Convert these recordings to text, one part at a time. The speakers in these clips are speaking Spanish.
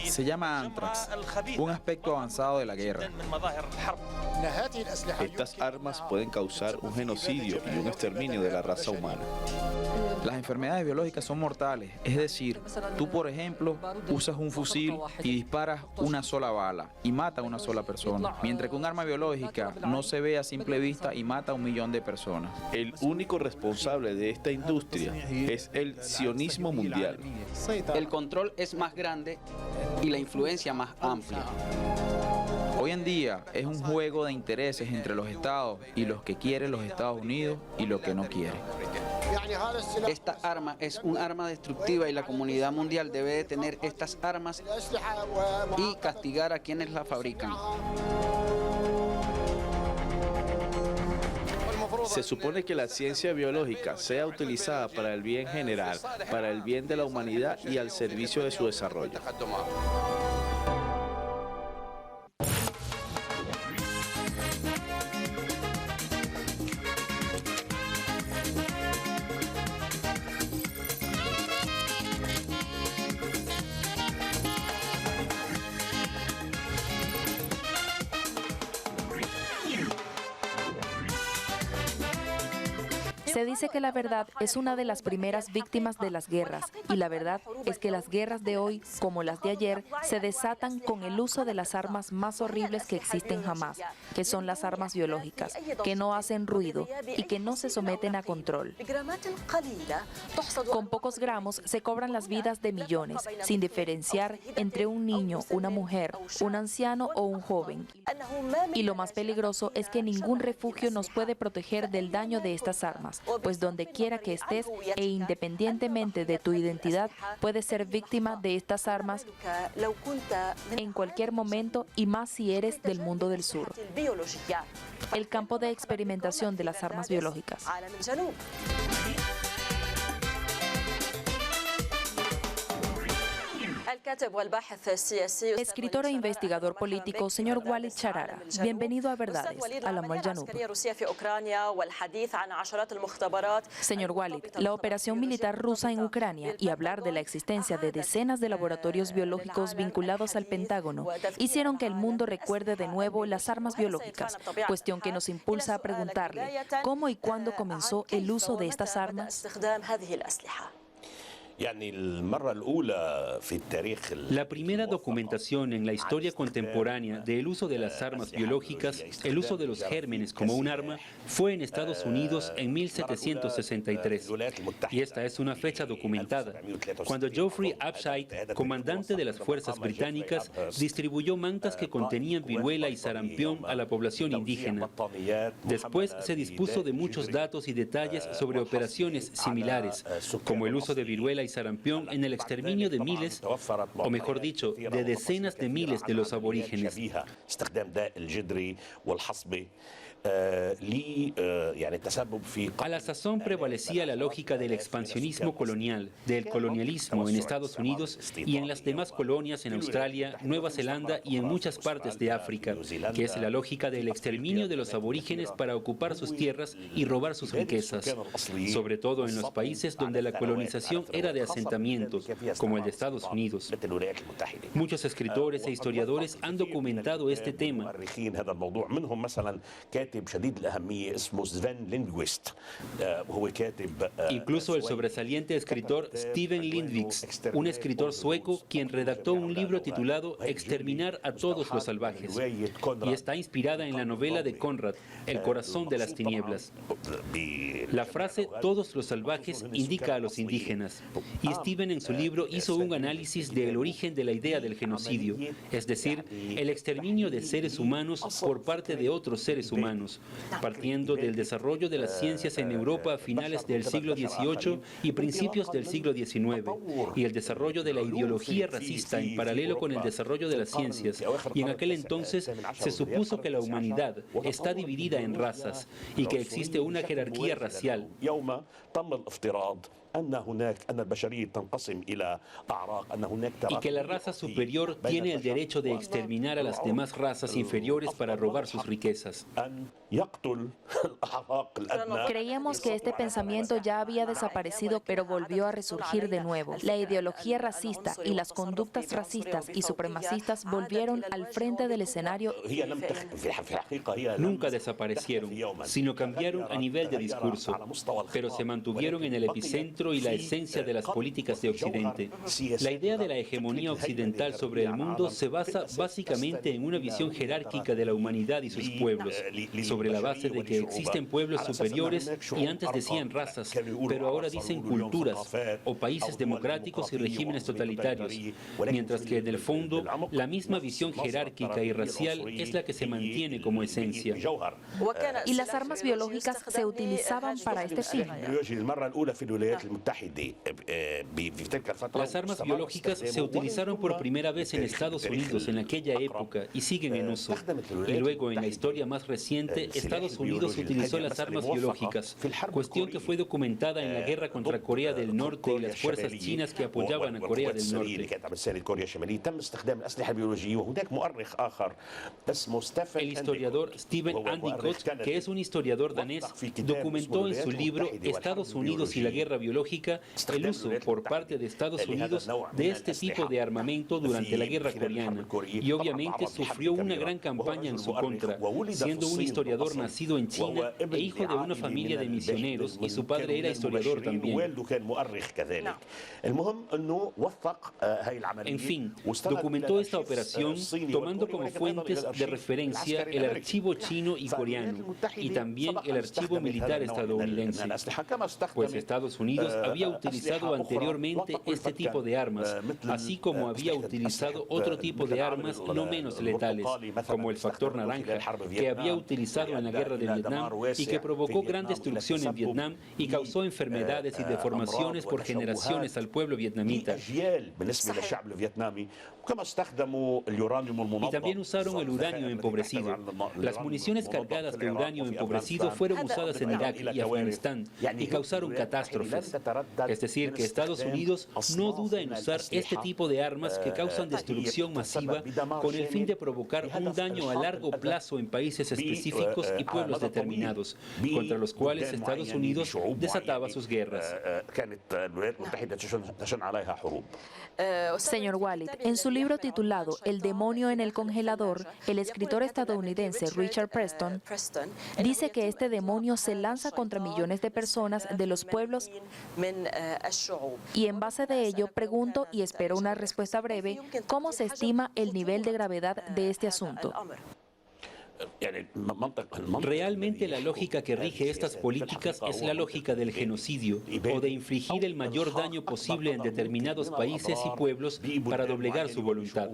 Se llama anthrax, un aspecto avanzado de la guerra. Estas armas pueden causar un genocidio y un exterminio de la raza humana. Las enfermedades biológicas son mortales, es decir, tú por ejemplo usas un fusil y disparas una sola bala y mata a una sola persona, mientras que un arma biológica no se ve a simple vista y mata a 1 millón de personas. El único responsable de esta industria es el sionismo mundial. El control es más grande y la influencia más amplia. Hoy en día es un juego de intereses entre los estados y los que quieren los Estados Unidos y los que no quieren. Esta arma es un arma destructiva y la comunidad mundial debe detener estas armas y castigar a quienes la fabrican. Se supone que la ciencia biológica sea utilizada para el bien general, para el bien de la humanidad y al servicio de su desarrollo. Se dice que la verdad es una de las primeras víctimas de las guerras, y la verdad es que las guerras de hoy, como las de ayer, se desatan con el uso de las armas más horribles que existen jamás, que son las armas biológicas, que no hacen ruido y que no se someten a control. Con pocos gramos se cobran las vidas de millones, sin diferenciar entre un niño, una mujer, un anciano o un joven. Y lo más peligroso es que ningún refugio nos puede proteger del daño de estas armas, pues donde quiera que estés e independientemente de tu identidad, puedes ser víctima de estas armas en cualquier momento, y más si eres del mundo del sur. El campo de experimentación de las armas biológicas. Escritor e investigador político, señor Walid Charara, bienvenido a Verdades, Alam al-Janub. Señor Walid, la operación militar rusa en Ucrania y hablar de la existencia de decenas de laboratorios biológicos vinculados al Pentágono hicieron que el mundo recuerde de nuevo las armas biológicas, cuestión que nos impulsa a preguntarle cómo y cuándo comenzó el uso de estas armas. La primera documentación en la historia contemporánea del uso de las armas biológicas, el uso de los gérmenes como un arma, fue en Estados Unidos en 1763. Y esta es una fecha documentada, cuando Geoffrey Upshite, comandante de las fuerzas británicas, distribuyó mantas que contenían viruela y sarampión a la población indígena. Después se dispuso de muchos datos y detalles sobre operaciones similares, como el uso de viruela y sarampión en el exterminio de miles, o mejor dicho, de decenas de miles de los aborígenes. A la sazón prevalecía la lógica del expansionismo colonial, del colonialismo en Estados Unidos y en las demás colonias en Australia, Nueva Zelanda y en muchas partes de África, que es la lógica del exterminio de los aborígenes para ocupar sus tierras y robar sus riquezas, sobre todo en los países donde la colonización era de asentamientos, como el de Estados Unidos. Muchos escritores e historiadores han documentado este tema. Incluso el sobresaliente escritor Steven Lindviks, un escritor sueco quien redactó un libro titulado Exterminar a todos los salvajes, y está inspirada en la novela de Conrad, El corazón de las tinieblas. La frase todos los salvajes indica a los indígenas, y Steven en su libro hizo un análisis del origen de la idea del genocidio, es decir, el exterminio de seres humanos por parte de otros seres humanos, partiendo del desarrollo de las ciencias en Europa a finales del siglo XVIII y principios del siglo XIX, y el desarrollo de la ideología racista en paralelo con el desarrollo de las ciencias, y en aquel entonces se supuso que la humanidad está dividida en razas y que existe una jerarquía racial. y que la raza superior tiene el derecho de exterminar a las demás razas inferiores para robar sus riquezas. Creíamos que este pensamiento ya había desaparecido, pero volvió a resurgir de nuevo. La ideología racista y las conductas racistas y supremacistas volvieron al frente del escenario. Nunca desaparecieron, sino cambiaron a nivel de discurso, pero se mantuvieron en el epicentro y la esencia de las políticas de Occidente. La idea de la hegemonía occidental sobre el mundo se basa básicamente en una visión jerárquica de la humanidad y sus pueblos, sobre la base de que existen pueblos superiores y antes decían razas, pero ahora dicen culturas o países democráticos y regímenes totalitarios, mientras que en el fondo la misma visión jerárquica y racial es la que se mantiene como esencia. ¿Y las armas biológicas se utilizaban para este fin? Las armas biológicas se utilizaron por primera vez en Estados Unidos en aquella época y siguen en uso. Y luego, en la historia más reciente, Estados Unidos utilizó las armas biológicas, cuestión que fue documentada en la guerra contra Corea del Norte y las fuerzas chinas que apoyaban a Corea del Norte. El historiador Stephen Endicott, que es un historiador danés, documentó en su libro Estados Unidos y la guerra biológica el uso por parte de Estados Unidos de este tipo de armamento durante la guerra coreana, y obviamente sufrió una gran campaña en su contra, siendo un historiador nacido en China e hijo de una familia de misioneros, y su padre era historiador también. En fin, documentó esta operación tomando como fuentes de referencia el archivo chino y coreano, y también el archivo militar estadounidense, pues Estados Unidos había utilizado anteriormente este tipo de armas, así como había utilizado otro tipo de armas no menos letales, como el factor naranja, que había utilizado en la guerra de Vietnam y que provocó gran destrucción en Vietnam y causó enfermedades y deformaciones por generaciones al pueblo vietnamita. Y también usaron el uranio empobrecido. Las municiones cargadas de uranio empobrecido fueron usadas en Irak y Afganistán y causaron catástrofes. Es decir, que Estados Unidos no duda en usar este tipo de armas que causan destrucción masiva con el fin de provocar un daño a largo plazo en países específicos y pueblos determinados, contra los cuales Estados Unidos desataba sus guerras. Señor Walid, en su libro titulado El demonio en el congelador, el escritor estadounidense Richard Preston dice que este demonio se lanza contra millones de personas de los pueblos, y en base de ello pregunto y espero una respuesta breve: ¿cómo se estima el nivel de gravedad de este asunto? Realmente la lógica que rige estas políticas es la lógica del genocidio o de infligir el mayor daño posible en determinados países y pueblos para doblegar su voluntad.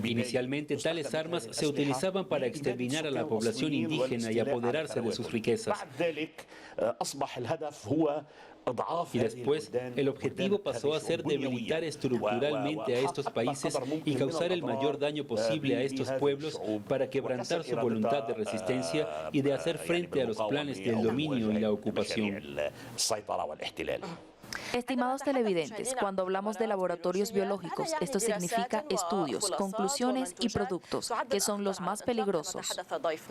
Inicialmente tales armas se utilizaban para exterminar a la población indígena y apoderarse de sus riquezas. Y después, el objetivo pasó a ser debilitar estructuralmente a estos países y causar el mayor daño posible a estos pueblos para quebrantar su voluntad de resistencia y de hacer frente a los planes del dominio y la ocupación. Estimados televidentes, cuando hablamos de laboratorios biológicos, esto significa estudios, conclusiones y productos, que son los más peligrosos,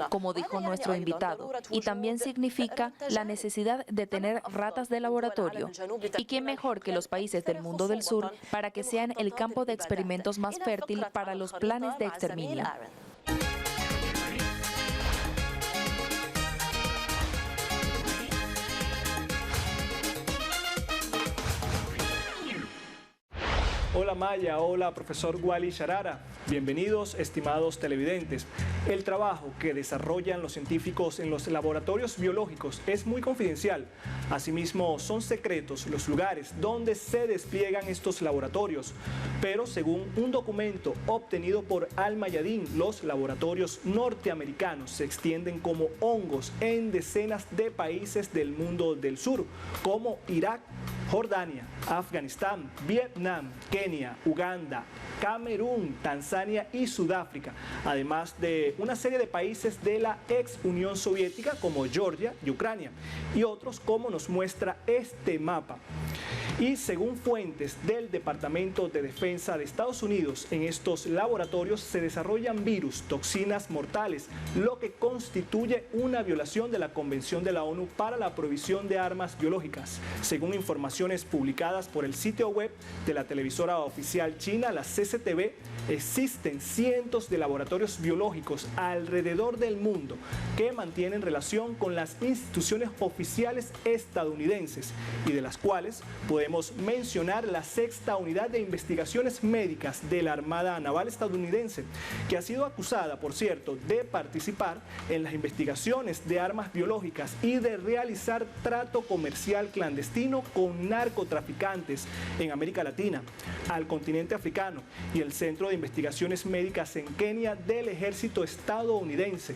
como dijo nuestro invitado, y también significa la necesidad de tener ratas de laboratorio. ¿Y quién mejor que los países del mundo del sur para que sean el campo de experimentos más fértil para los planes de exterminio? Hola Maya, hola profesor Wally Sharara. Bienvenidos, estimados televidentes. El trabajo que desarrollan los científicos en los laboratorios biológicos es muy confidencial. Asimismo, son secretos los lugares donde se despliegan estos laboratorios. Pero según un documento obtenido por Al-Mayadin, los laboratorios norteamericanos se extienden como hongos en decenas de países del mundo del sur, como Irak, Jordania, Afganistán, Vietnam, Kenia, Uganda, Camerún, Tanzania y Sudáfrica, además de una serie de países de la ex Unión Soviética como Georgia y Ucrania, y otros como nos muestra este mapa. Y según fuentes del Departamento de Defensa de Estados Unidos, en estos laboratorios se desarrollan virus, toxinas mortales, lo que constituye una violación de la Convención de la ONU para la prohibición de armas biológicas. Según informaciones publicadas por el sitio web de la televisora oficial china, la CCTV, existen cientos de laboratorios biológicos alrededor del mundo que mantienen relación con las instituciones oficiales estadounidenses y de las cuales podemos mencionar la 6ª Unidad de Investigaciones Médicas de la Armada Naval estadounidense, que ha sido acusada, por cierto, de participar en las investigaciones de armas biológicas y de realizar trato comercial clandestino con narcotraficantes en América Latina, al continente africano y el Centro de Investigaciones Médicas en Kenia del Ejército estadounidense.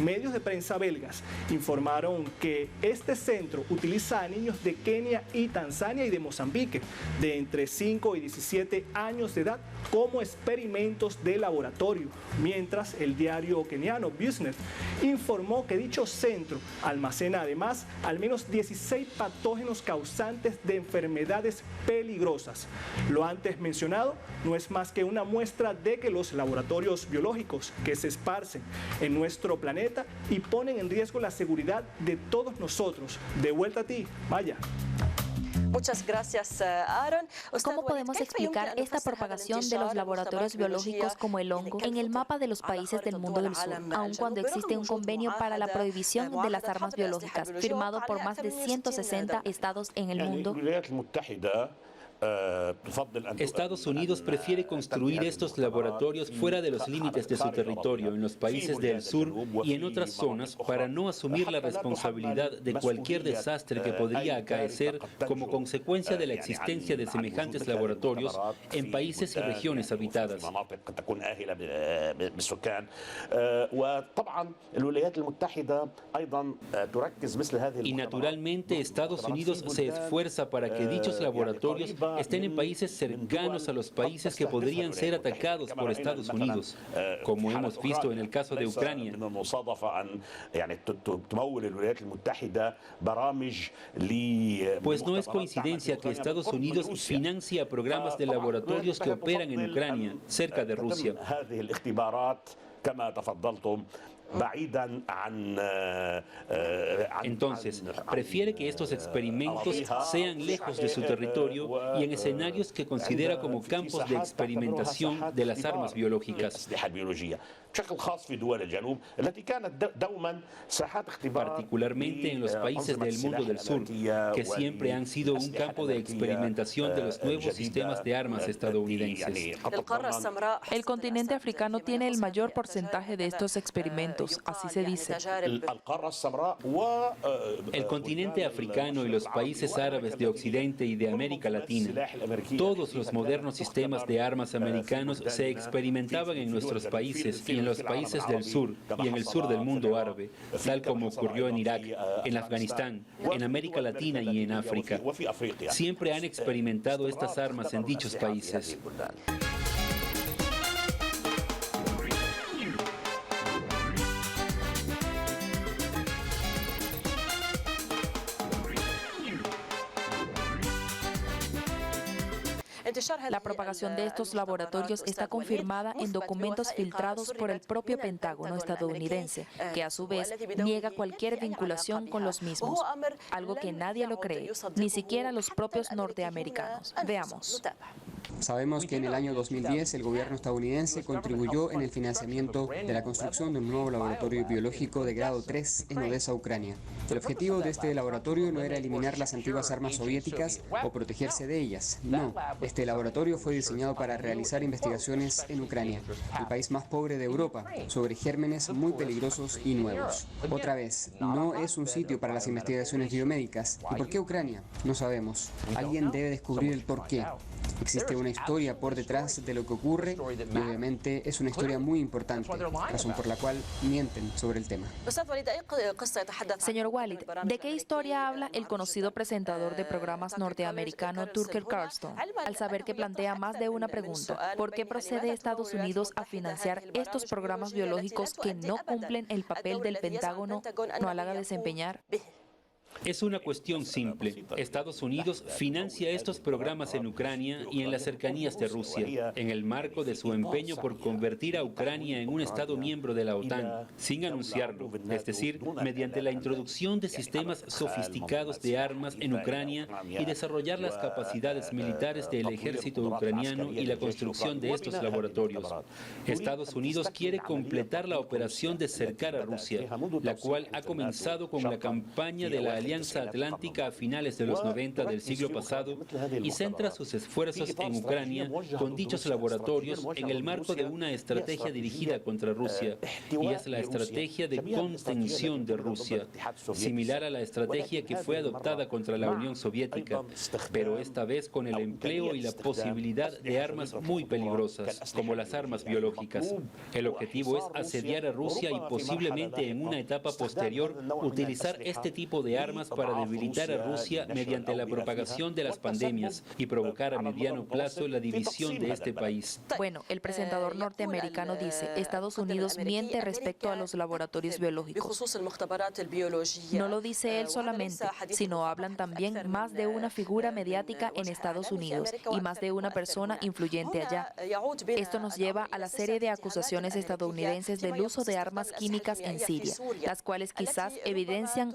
Medios de prensa belgas informaron que este centro utiliza a niños de Kenia y Tanzania y de Mozambique de entre 5 y 17 años de edad como experimentos de laboratorio, mientras el diario keniano Business informó que dicho centro almacena además al menos 16 patógenos causantes de enfermedades peligrosas. Lo antes mencionado no es más que una muestra de que los laboratorios biológicos que se esparcen en nuestro planeta y ponen en riesgo la seguridad de todos nosotros. De vuelta a ti, Maya. Muchas gracias, Aaron. ¿Cómo podemos explicar esta propagación de los laboratorios biológicos como el hongo en el mapa de los países del mundo del sur, aun cuando existe un convenio para la prohibición de las armas biológicas, firmado por más de 160 estados en el mundo? Estados Unidos prefiere construir estos laboratorios fuera de los límites de su territorio, en los países del sur y en otras zonas, para no asumir la responsabilidad de cualquier desastre que podría acaecer como consecuencia de la existencia de semejantes laboratorios en países y regiones habitadas. Y naturalmente Estados Unidos se esfuerza para que dichos laboratorios estén en países cercanos a los países que podrían ser atacados por Estados Unidos, como hemos visto en el caso de Ucrania. Pues no es coincidencia que Estados Unidos financia programas de laboratorios que operan en Ucrania, cerca de Rusia. Entonces, prefiere que estos experimentos sean lejos de su territorio y en escenarios que considera como campos de experimentación de las armas biológicas. Particularmente en los países del mundo del sur, que siempre han sido un campo de experimentación de los nuevos sistemas de armas estadounidenses. El continente africano tiene el mayor porcentaje de estos experimentos, así se dice. El continente africano y los países árabes de Occidente y de América Latina, todos los modernos sistemas de armas americanos se experimentaban en nuestros países y en los países del sur y en el sur del mundo árabe, tal como ocurrió en Irak, en Afganistán, en América Latina y en África. Siempre han experimentado estas armas en dichos países. La propagación de estos laboratorios está confirmada en documentos filtrados por el propio Pentágono estadounidense, que a su vez niega cualquier vinculación con los mismos, algo que nadie lo cree, ni siquiera los propios norteamericanos. Veamos. Sabemos que en el año 2010 el gobierno estadounidense contribuyó en el financiamiento de la construcción de un nuevo laboratorio biológico de grado 3 en Odessa, Ucrania. El objetivo de este laboratorio no era eliminar las antiguas armas soviéticas o protegerse de ellas, no. Este laboratorio fue diseñado para realizar investigaciones en Ucrania, el país más pobre de Europa, sobre gérmenes muy peligrosos y nuevos. Otra vez, no es un sitio para las investigaciones biomédicas. ¿Y por qué Ucrania? No sabemos. Alguien debe descubrir el porqué. Existe una historia por detrás de lo que ocurre y obviamente es una historia muy importante, razón por la cual mienten sobre el tema. Señor Walid, ¿de qué historia habla el conocido presentador de programas norteamericano Tucker Carlson al saber que plantea más de una pregunta? ¿Por qué procede Estados Unidos a financiar estos programas biológicos que no cumplen el papel del Pentágono no halaga desempeñar? Es una cuestión simple. Estados Unidos financia estos programas en Ucrania y en las cercanías de Rusia, en el marco de su empeño por convertir a Ucrania en un Estado miembro de la OTAN, sin anunciarlo, es decir, mediante la introducción de sistemas sofisticados de armas en Ucrania y desarrollar las capacidades militares del ejército ucraniano y la construcción de estos laboratorios. Estados Unidos quiere completar la operación de cercar a Rusia, la cual ha comenzado con la campaña de la Alianza Atlántica a finales de los 90 del siglo pasado y centra sus esfuerzos en Ucrania con dichos laboratorios en el marco de una estrategia dirigida contra Rusia, y es la estrategia de contención de Rusia, similar a la estrategia que fue adoptada contra la Unión Soviética, pero esta vez con el empleo y la posibilidad de armas muy peligrosas, como las armas biológicas. El objetivo es asediar a Rusia y posiblemente en una etapa posterior utilizar este tipo de armas para debilitar a Rusia mediante la propagación de las pandemias y provocar a mediano plazo la división de este país. Bueno, el presentador norteamericano dice, Estados Unidos miente respecto a los laboratorios biológicos. No lo dice él solamente, sino hablan también más de una figura mediática en Estados Unidos y más de una persona influyente allá. Esto nos lleva a la serie de acusaciones estadounidenses del uso de armas químicas en Siria, las cuales quizás evidencian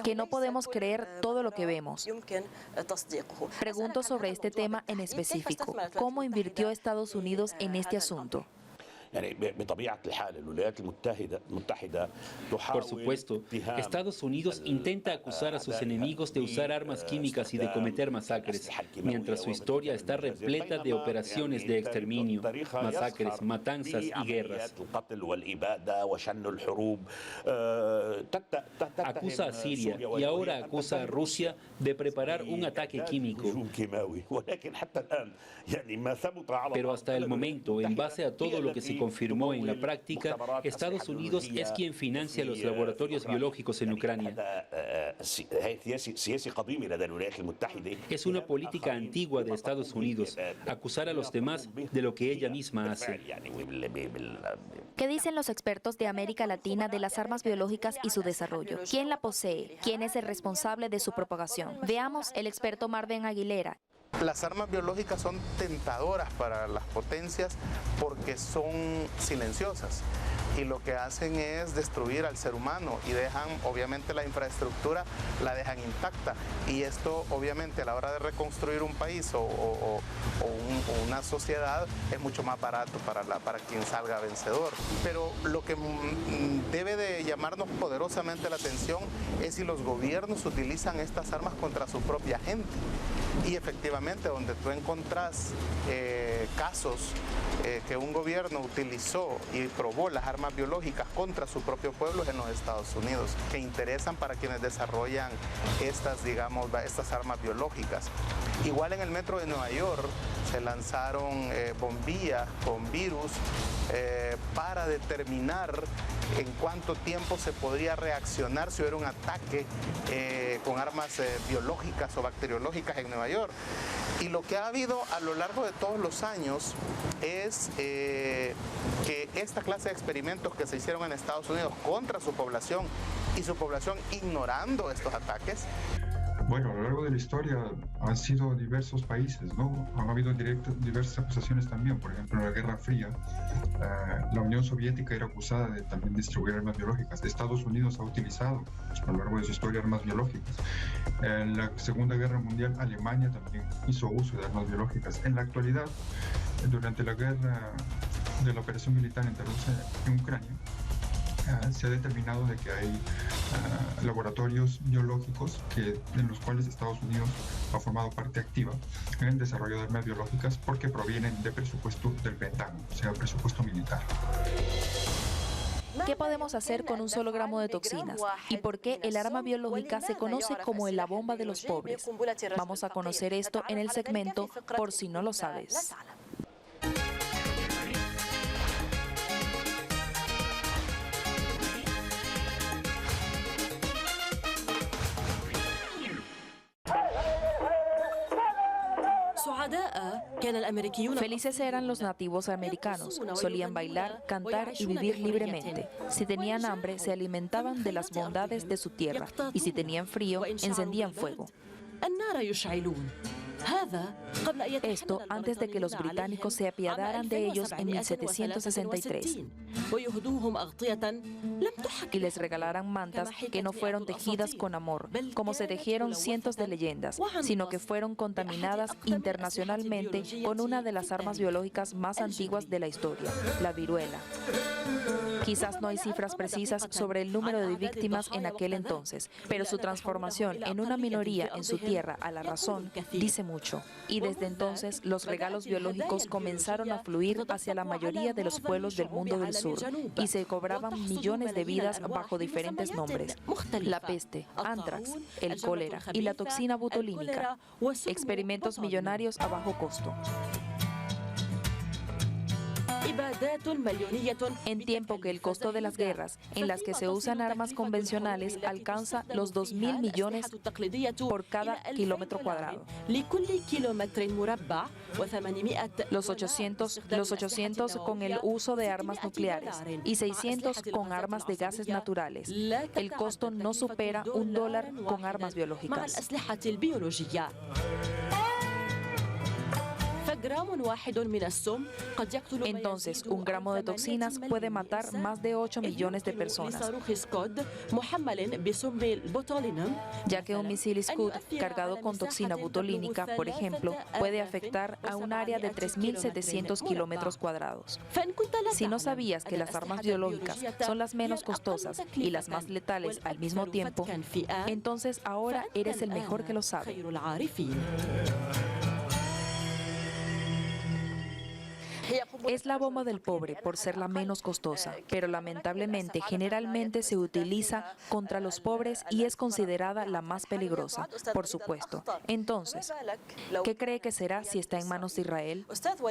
que no podemos creer todo lo que vemos. Pregunto sobre este tema en específico. ¿Cómo invirtió Estados Unidos en este asunto? Por supuesto, Estados Unidos intenta acusar a sus enemigos de usar armas químicas y de cometer masacres, mientras su historia está repleta de operaciones de exterminio, masacres, matanzas y guerras. Acusa a Siria y ahora acusa a Rusia de preparar un ataque químico. Pero hasta el momento, en base a todo lo que se confirmó en la práctica, Estados Unidos es quien financia los laboratorios biológicos en Ucrania. Es una política antigua de Estados Unidos, acusar a los demás de lo que ella misma hace. ¿Qué dicen los expertos de América Latina de las armas biológicas y su desarrollo? ¿Quién la posee? ¿Quién es el responsable de su propagación? Veamos el experto Marvin Aguilera. Las armas biológicas son tentadoras para las potencias porque son silenciosas y lo que hacen es destruir al ser humano y dejan, obviamente, la infraestructura la dejan intacta, y esto obviamente a la hora de reconstruir un país o una sociedad es mucho más barato para quien salga vencedor. Pero lo que debe de llamarnos poderosamente la atención es si los gobiernos utilizan estas armas contra su propia gente. Y efectivamente, donde tú encontrás casos que un gobierno utilizó y probó las armas biológicas contra su propio pueblo es en los Estados Unidos, que interesan para quienes desarrollan estas armas biológicas. Igual en el metro de Nueva York se lanzaron bombillas con virus para determinar en cuánto tiempo se podría reaccionar si hubiera un ataque con armas biológicas o bacteriológicas en Nueva York. Y lo que ha habido a lo largo de todos los años es que esta clase de experimentos que se hicieron en Estados Unidos contra su población y su población ignorando estos ataques. Bueno, a lo largo de la historia han sido diversos países, ¿no? Han habido diversas acusaciones también. Por ejemplo, en la Guerra Fría, la Unión Soviética era acusada de también distribuir armas biológicas. Estados Unidos ha utilizado a lo largo de su historia armas biológicas. En la Segunda Guerra Mundial, Alemania también hizo uso de armas biológicas. En la actualidad, durante la guerra de la operación militar entre Rusia y Ucrania, se ha determinado de que hay laboratorios biológicos en los cuales Estados Unidos ha formado parte activa en el desarrollo de armas biológicas porque provienen de presupuesto del Pentágono, o sea, presupuesto militar. ¿Qué podemos hacer con un solo gramo de toxinas? ¿Y por qué el arma biológica se conoce como la bomba de los pobres? Vamos a conocer esto en el segmento Por si no lo sabes. Felices eran los nativos americanos, solían bailar, cantar y vivir libremente. Si tenían hambre, se alimentaban de las bondades de su tierra, y si tenían frío, encendían fuego. Esto antes de que los británicos se apiadaran de ellos en 1763 y les regalaran mantas que no fueron tejidas con amor, como se tejieron cientos de leyendas, sino que fueron contaminadas internacionalmente con una de las armas biológicas más antiguas de la historia, la viruela. Quizás no hay cifras precisas sobre el número de víctimas en aquel entonces, pero su transformación en una minoría en su tierra a la razón dice mucho. Y desde entonces los regalos biológicos comenzaron a fluir hacia la mayoría de los pueblos del mundo del sur y se cobraban millones de vidas bajo diferentes nombres: la peste, antrax, el cólera y la toxina butolínica. Experimentos millonarios a bajo costo. En tiempo que el costo de las guerras en las que se usan armas convencionales alcanza los 2.000 millones por cada kilómetro cuadrado. Los 800 con el uso de armas nucleares y 600 con armas de gases naturales. El costo no supera $1 con armas biológicas. Entonces, un gramo de toxinas puede matar más de 8 millones de personas, ya que un misil Scud cargado con toxina butolínica, por ejemplo, puede afectar a un área de 3.700 kilómetros cuadrados. Si no sabías que las armas biológicas son las menos costosas y las más letales al mismo tiempo, entonces ahora eres el mejor que lo sabe. Es la bomba del pobre por ser la menos costosa, pero lamentablemente generalmente se utiliza contra los pobres y es considerada la más peligrosa, por supuesto. Entonces, ¿qué cree que será si está en manos de Israel?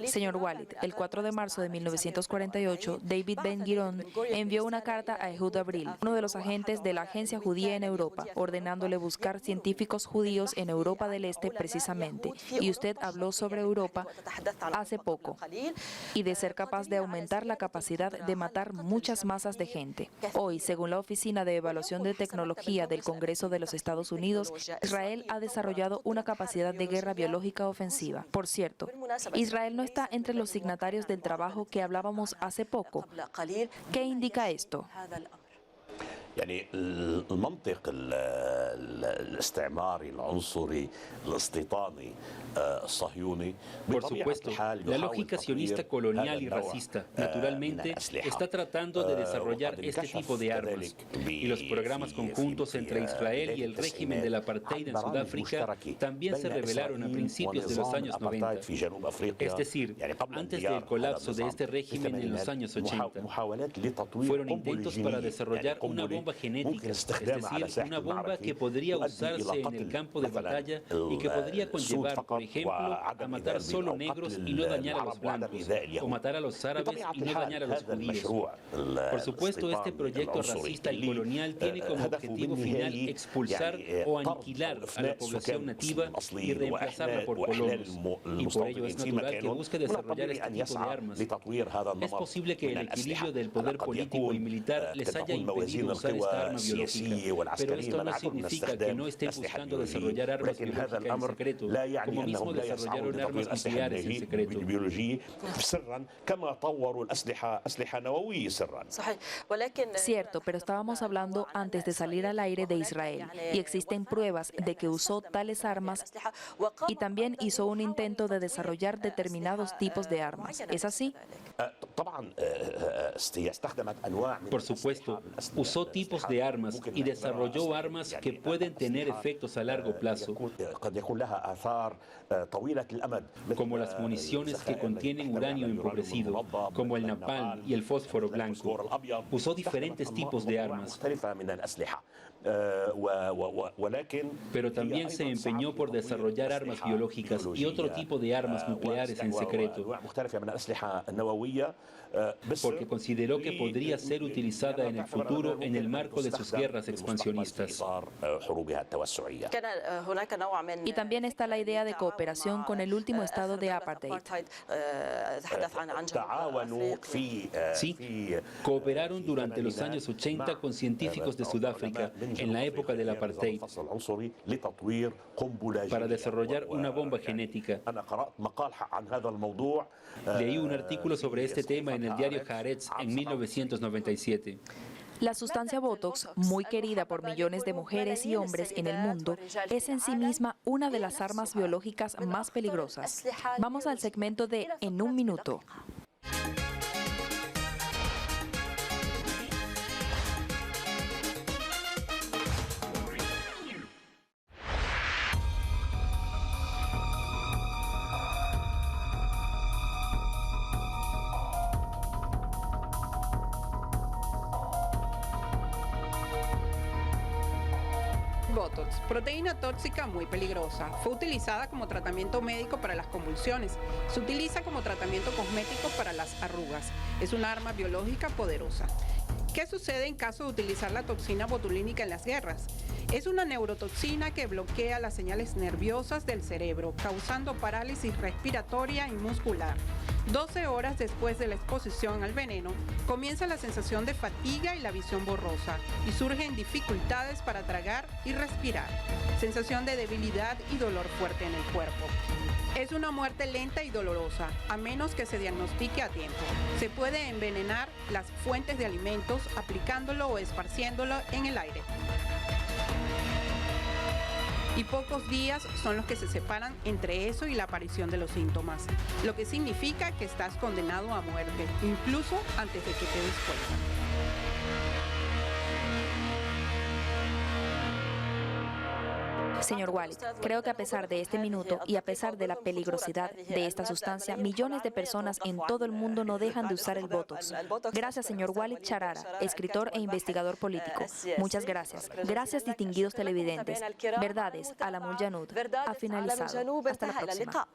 Señor Walid, el 4 de marzo de 1948, David Ben-Gurion envió una carta a Ehud Abril, uno de los agentes de la agencia judía en Europa, ordenándole buscar científicos judíos en Europa del Este precisamente. Y usted habló sobre Europa hace poco, y de ser capaz de aumentar la capacidad de matar muchas masas de gente. Hoy, según la Oficina de Evaluación de Tecnología del Congreso de los Estados Unidos, Israel ha desarrollado una capacidad de guerra biológica ofensiva. Por cierto, Israel no está entre los signatarios del trabajo que hablábamos hace poco. ¿Qué indica esto? يعني المنطق الاستعماري العنصري الاستيطاني الصهيوني Por supuesto, la lógica sionista colonial y racista, naturalmente, está tratando de desarrollar este tipo de armas. Y los programas conjuntos entre Israel y el régimen del apartheid en Sudáfrica también se revelaron a principios de los años 90. Es decir, antes del colapso de este régimen en los años 80. Fueron intentos para desarrollar una bomba genética, es decir, una bomba que podría usarse en el campo de batalla y que podría conllevar, por ejemplo, a matar solo negros y no dañar a los blancos, o matar a los árabes y no dañar a los judíos. Por supuesto, este proyecto racista y colonial tiene como objetivo final expulsar o aniquilar a la población nativa y reemplazarla por colonos. Y por ello es natural que busque desarrollar este tipo de armas. Es posible que el equilibrio del poder político y militar les haya impedido usar esta arma biológica, pero esto no significa que no estén buscando desarrollar armas biológicas en secreto, como mismo desarrollaron armas nucleares en secreto. Cierto, pero estábamos hablando antes de salir al aire de Israel, y existen pruebas de que usó tales armas y también hizo un intento de desarrollar determinados tipos de armas. ¿Es así? Por supuesto, usó tipos de armas y desarrolló armas que pueden tener efectos a largo plazo, como las municiones que contienen uranio empobrecido, como el napalm y el fósforo blanco. Usó diferentes tipos de armas, pero también se empeñó por desarrollar armas biológicas y otro tipo de armas nucleares en secreto, porque consideró que podría ser utilizada en el futuro en el marco de sus guerras expansionistas. Y también está la idea de cooperación con el último estado de apartheid. Sí, cooperaron durante los años 80 con científicos de Sudáfrica en la época del apartheid para desarrollar una bomba genética. Leí un artículo sobre este tema en el diario Haaretz en 1997. La sustancia Botox, muy querida por millones de mujeres y hombres en el mundo, es en sí misma una de las armas biológicas más peligrosas. Vamos al segmento de En un minuto. Botox, proteína tóxica muy peligrosa. Fue utilizada como tratamiento médico para las convulsiones. Se utiliza como tratamiento cosmético para las arrugas. Es una arma biológica poderosa. ¿Qué sucede en caso de utilizar la toxina botulínica en las guerras? Es una neurotoxina que bloquea las señales nerviosas del cerebro, causando parálisis respiratoria y muscular. 12 horas después de la exposición al veneno, comienza la sensación de fatiga y la visión borrosa, y surgen dificultades para tragar y respirar, sensación de debilidad y dolor fuerte en el cuerpo. Es una muerte lenta y dolorosa, a menos que se diagnostique a tiempo. Se puede envenenar las fuentes de alimentos aplicándolo o esparciéndolo en el aire. Y pocos días son los que se separan entre eso y la aparición de los síntomas, lo que significa que estás condenado a muerte, incluso antes de que te des cuenta. Señor Walid, creo que a pesar de este minuto y a pesar de la peligrosidad de esta sustancia, millones de personas en todo el mundo no dejan de usar el Botox. Gracias, señor Walid Charara, escritor e investigador político. Muchas gracias. Gracias, distinguidos televidentes. Verdades, Alamul Janud ha finalizado. Hasta la próxima.